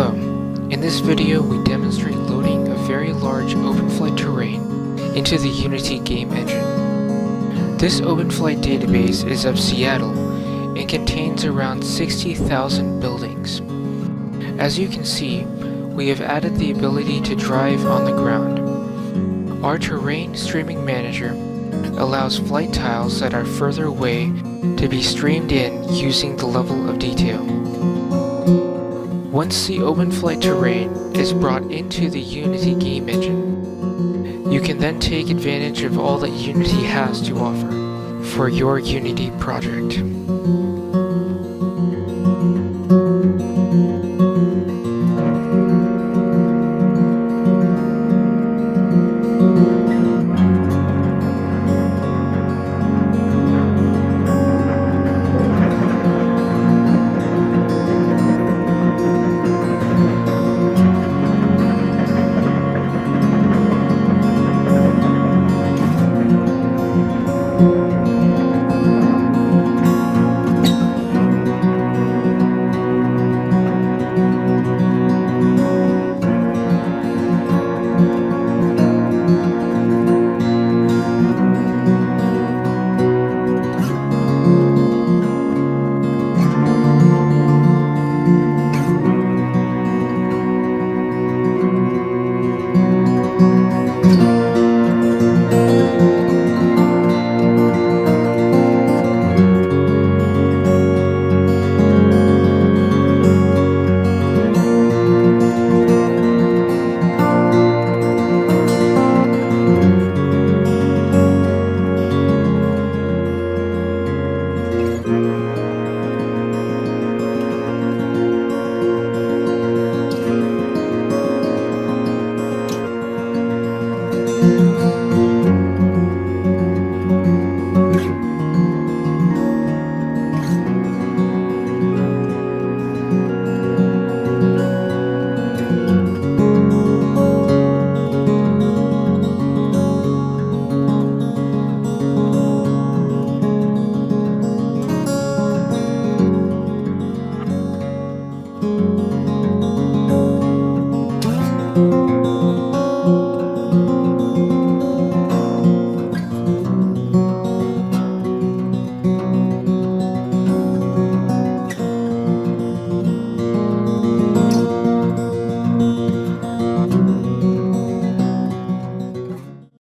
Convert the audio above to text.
Hello, in this video we demonstrate loading a very large OpenFlight terrain into the Unity game engine. This OpenFlight database is of Seattle and contains around 60,000 buildings. As you can see, we have added the ability to drive on the ground. Our Terrain Streaming Manager allows flight tiles that are further away to be streamed in using the level of detail. Once the OpenFlight terrain is brought into the Unity game engine, you can then take advantage of all that Unity has to offer for your Unity project.